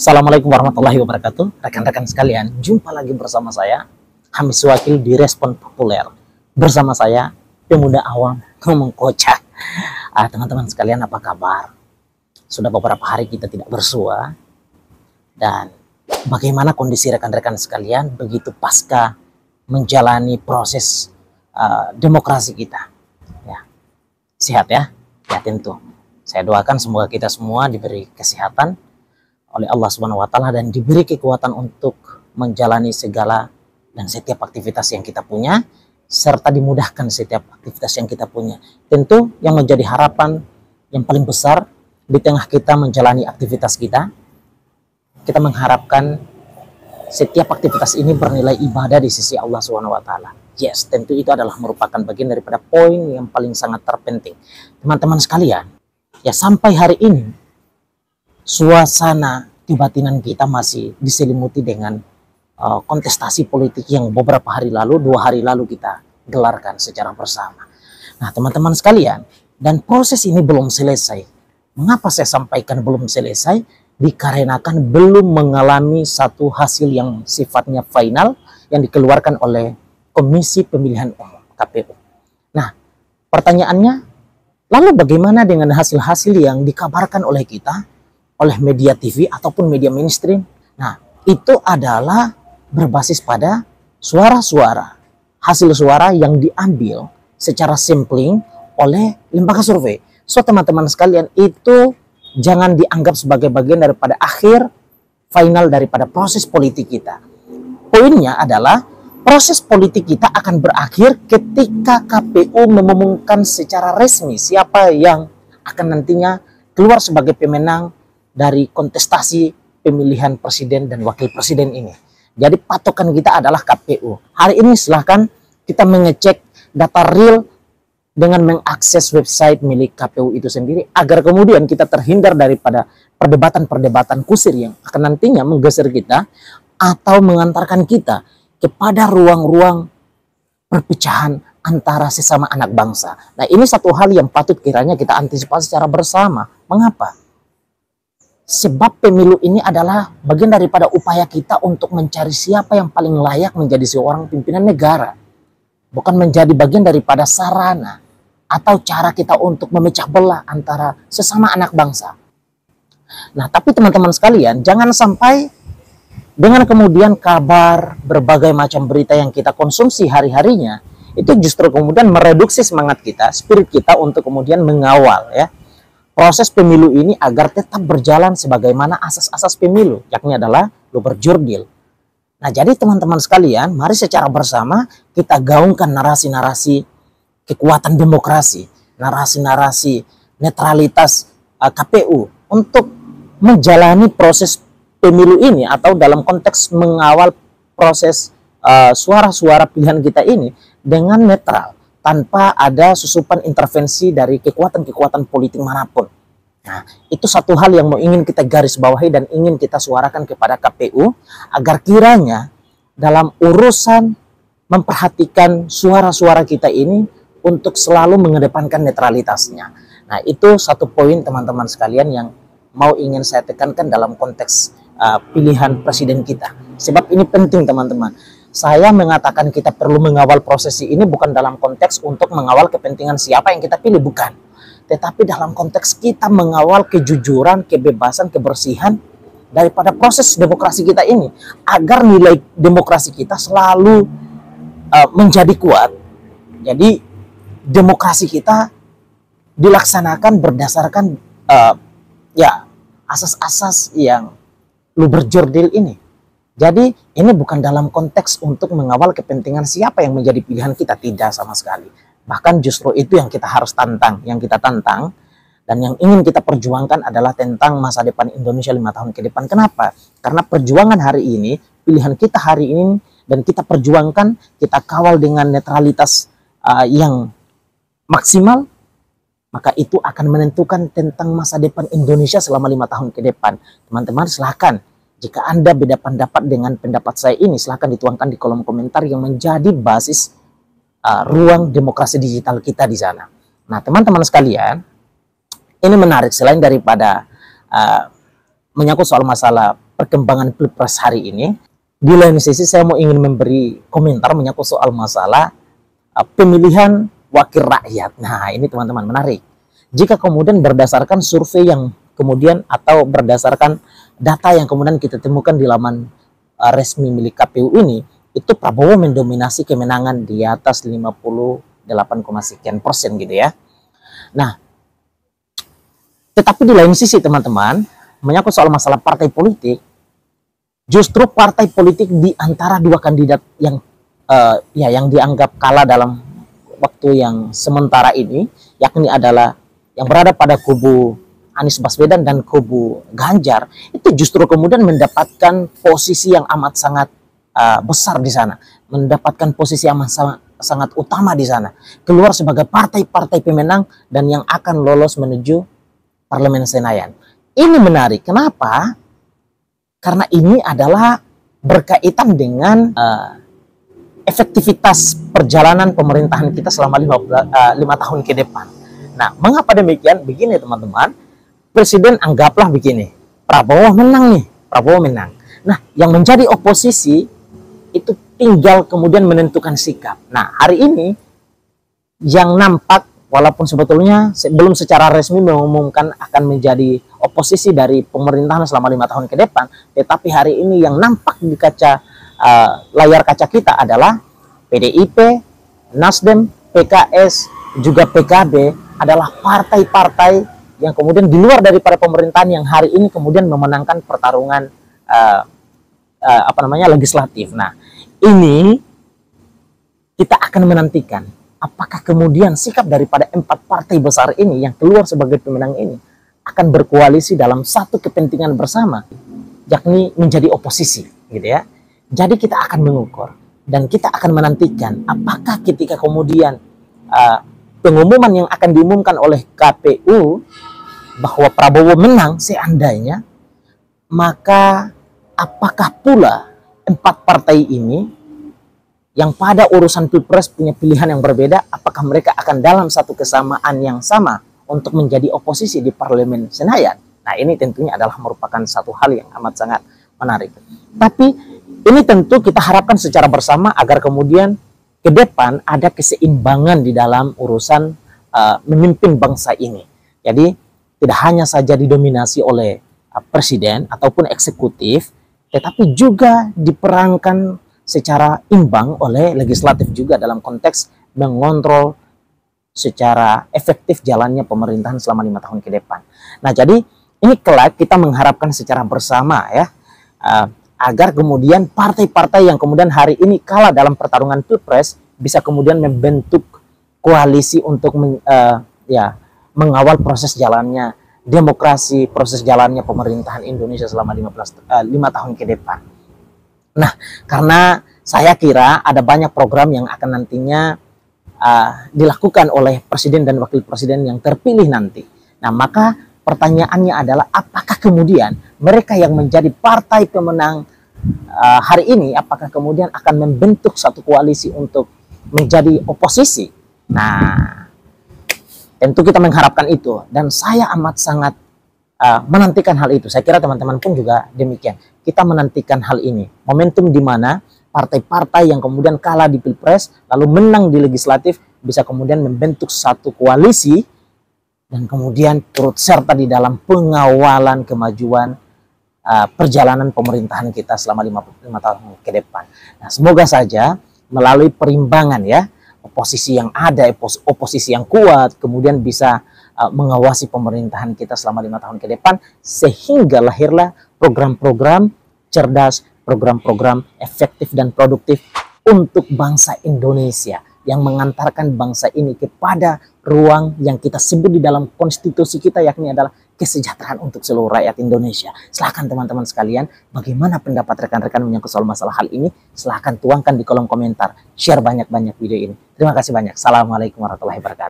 Assalamualaikum warahmatullahi wabarakatuh. Rekan-rekan sekalian, jumpa lagi bersama saya, Hamis Wakil di Respon Populer. Bersama saya, pemuda awam ngomong kocak. Teman-teman sekalian, apa kabar? Sudah beberapa hari kita tidak bersua. Dan bagaimana kondisi rekan-rekan sekalian begitu pasca menjalani proses demokrasi kita? Ya, sehat ya? Ya tentu. Saya doakan semoga kita semua diberi kesehatan oleh Allah Subhanahu wa Ta'ala dan diberi kekuatan untuk menjalani segala dan setiap aktivitas yang kita punya, serta dimudahkan setiap aktivitas yang kita punya. Tentu yang menjadi harapan yang paling besar di tengah kita menjalani aktivitas kita mengharapkan setiap aktivitas ini bernilai ibadah di sisi Allah Subhanahu wa Ta'ala. Yes, tentu itu adalah merupakan bagian daripada poin yang paling sangat terpenting. Teman-teman sekalian, ya sampai hari ini suasana kebatinan kita masih diselimuti dengan kontestasi politik yang beberapa hari lalu, 2 hari lalu kita gelarkan secara bersama. Nah teman-teman sekalian, dan proses ini belum selesai. Mengapa saya sampaikan belum selesai? Dikarenakan belum mengalami satu hasil yang sifatnya final yang dikeluarkan oleh Komisi Pemilihan Umum KPU. Nah pertanyaannya, lalu bagaimana dengan hasil-hasil yang dikabarkan oleh kita, oleh media TV ataupun media mainstream? Nah, itu adalah berbasis pada suara-suara, hasil suara yang diambil secara sampling oleh lembaga survei. So, teman-teman sekalian, itu jangan dianggap sebagai bagian daripada akhir final daripada proses politik kita. Poinnya adalah proses politik kita akan berakhir ketika KPU mengumumkan secara resmi siapa yang akan nantinya keluar sebagai pemenang dari kontestasi pemilihan presiden dan wakil presiden ini. Jadi patokan kita adalah KPU. Hari ini silahkan kita mengecek data real dengan mengakses website milik KPU itu sendiri, agar kemudian kita terhindar daripada perdebatan-perdebatan kusir yang akan nantinya menggeser kita atau mengantarkan kita kepada ruang-ruang perpecahan antara sesama anak bangsa. Nah ini satu hal yang patut kiranya kita antisipasi secara bersama. Mengapa? Sebab pemilu ini adalah bagian daripada upaya kita untuk mencari siapa yang paling layak menjadi seorang pimpinan negara. Bukan menjadi bagian daripada sarana atau cara kita untuk memecah belah antara sesama anak bangsa. Nah, tapi teman-teman sekalian, jangan sampai dengan kemudian kabar berbagai macam berita yang kita konsumsi hari-harinya, itu justru kemudian mereduksi semangat kita, spirit kita untuk kemudian mengawal ya proses pemilu ini agar tetap berjalan sebagaimana asas-asas pemilu, yakni adalah luber jurdil. Nah, jadi teman-teman sekalian, mari secara bersama kita gaungkan narasi-narasi kekuatan demokrasi, narasi-narasi netralitas KPU untuk menjalani proses pemilu ini atau dalam konteks mengawal proses suara-suara pilihan kita ini dengan netral, tanpa ada susupan intervensi dari kekuatan-kekuatan politik manapun. Nah, itu satu hal yang mau ingin kita garis bawahi dan ingin kita suarakan kepada KPU agar kiranya dalam urusan memperhatikan suara-suara kita ini untuk selalu mengedepankan netralitasnya. Nah, itu satu poin teman-teman sekalian yang mau ingin saya tekankan dalam konteks pilihan presiden kita. Sebab ini penting teman-teman. Saya mengatakan kita perlu mengawal prosesi ini bukan dalam konteks untuk mengawal kepentingan siapa yang kita pilih, bukan. Tetapi dalam konteks kita mengawal kejujuran, kebebasan, kebersihan daripada proses demokrasi kita ini. Agar nilai demokrasi kita selalu menjadi kuat. Jadi demokrasi kita dilaksanakan berdasarkan asas-asas yang luber jurdil ini. Jadi ini bukan dalam konteks untuk mengawal kepentingan siapa yang menjadi pilihan kita, tidak sama sekali. Bahkan justru itu yang kita harus tantang, yang kita tantang dan yang ingin kita perjuangkan adalah tentang masa depan Indonesia 5 tahun ke depan. Kenapa? Karena perjuangan hari ini, pilihan kita hari ini dan kita perjuangkan, kita kawal dengan netralitas yang maksimal, maka itu akan menentukan tentang masa depan Indonesia selama 5 tahun ke depan. Teman-teman silahkan, jika Anda beda pendapat dengan pendapat saya ini, silahkan dituangkan di kolom komentar yang menjadi basis ruang demokrasi digital kita di sana. Nah, teman-teman sekalian, ini menarik selain daripada menyangkut soal masalah perkembangan Pilpres hari ini. Di lain sisi saya mau ingin memberi komentar menyangkut soal masalah pemilihan wakil rakyat. Nah, ini teman-teman menarik. Jika kemudian berdasarkan survei yang kemudian atau berdasarkan data yang kemudian kita temukan di laman resmi milik KPU ini, itu Prabowo mendominasi kemenangan di atas 58, sekian persen gitu ya. Nah, tetapi di lain sisi teman-teman, menyangkut soal masalah partai politik, justru partai politik di antara dua kandidat yang yang dianggap kalah dalam waktu yang sementara ini, yakni adalah yang berada pada kubu Anies Baswedan dan kubu Ganjar, itu justru kemudian mendapatkan posisi yang amat sangat besar di sana, mendapatkan posisi yang sangat utama di sana, keluar sebagai partai-partai pemenang dan yang akan lolos menuju Parlemen Senayan. Ini menarik. Kenapa? Karena ini adalah berkaitan dengan efektivitas perjalanan pemerintahan kita selama 5 tahun ke depan. Nah, mengapa demikian? Begini teman-teman, Presiden anggaplah begini, Prabowo menang nih, Prabowo menang. Nah, yang menjadi oposisi itu tinggal kemudian menentukan sikap. Nah, hari ini yang nampak, walaupun sebetulnya belum secara resmi mengumumkan akan menjadi oposisi dari pemerintahan selama 5 tahun ke depan, tetapi hari ini yang nampak di layar kaca kita adalah PDIP, Nasdem, PKS, juga PKB adalah partai-partai yang kemudian di luar daripada pemerintahan yang hari ini kemudian memenangkan pertarungan legislatif. Nah, ini kita akan menantikan apakah kemudian sikap daripada 4 partai besar ini yang keluar sebagai pemenang ini akan berkoalisi dalam satu kepentingan bersama, yakni menjadi oposisi, gitu ya. Jadi kita akan mengukur dan kita akan menantikan apakah ketika kemudian pengumuman yang akan diumumkan oleh KPU bahwa Prabowo menang seandainya, maka apakah pula 4 partai ini yang pada urusan Pilpres punya pilihan yang berbeda, apakah mereka akan dalam satu kesamaan yang sama untuk menjadi oposisi di Parlemen Senayan? Nah, ini tentunya adalah merupakan satu hal yang amat sangat menarik. Tapi ini tentu kita harapkan secara bersama agar kemudian ke depan ada keseimbangan di dalam urusan memimpin bangsa ini. Jadi tidak hanya saja didominasi oleh presiden ataupun eksekutif, tetapi juga diperankan secara imbang oleh legislatif juga dalam konteks mengontrol secara efektif jalannya pemerintahan selama 5 tahun ke depan. Nah, jadi ini kelak kita mengharapkan secara bersama ya, agar kemudian partai-partai yang kemudian hari ini kalah dalam pertarungan Pilpres bisa kemudian membentuk koalisi untuk mengawal proses jalannya demokrasi, proses jalannya pemerintahan Indonesia selama 5 tahun ke depan. Nah, karena saya kira ada banyak program yang akan nantinya dilakukan oleh presiden dan wakil presiden yang terpilih nanti. Nah, maka pertanyaannya adalah apakah kemudian mereka yang menjadi partai pemenang hari ini, apakah kemudian akan membentuk satu koalisi untuk menjadi oposisi? Nah, tentu kita mengharapkan itu, dan saya amat sangat menantikan hal itu. Saya kira teman-teman pun juga demikian. Kita menantikan hal ini, momentum di mana partai-partai yang kemudian kalah di Pilpres lalu menang di legislatif bisa kemudian membentuk satu koalisi dan kemudian turut serta di dalam pengawalan kemajuan perjalanan pemerintahan kita selama 5 tahun ke depan. Nah, semoga saja melalui perimbangan ya, oposisi yang ada, oposisi yang kuat, kemudian bisa mengawasi pemerintahan kita selama 5 tahun ke depan, sehingga lahirlah program-program cerdas, program-program efektif dan produktif untuk bangsa Indonesia, yang mengantarkan bangsa ini kepada ruang yang kita sebut di dalam konstitusi kita, yakni adalah kesejahteraan untuk seluruh rakyat Indonesia. Silahkan teman-teman sekalian, bagaimana pendapat rekan-rekan menyangkut soal masalah hal ini? Silahkan tuangkan di kolom komentar, share banyak-banyak video ini. Terima kasih banyak. Assalamualaikum warahmatullahi wabarakatuh.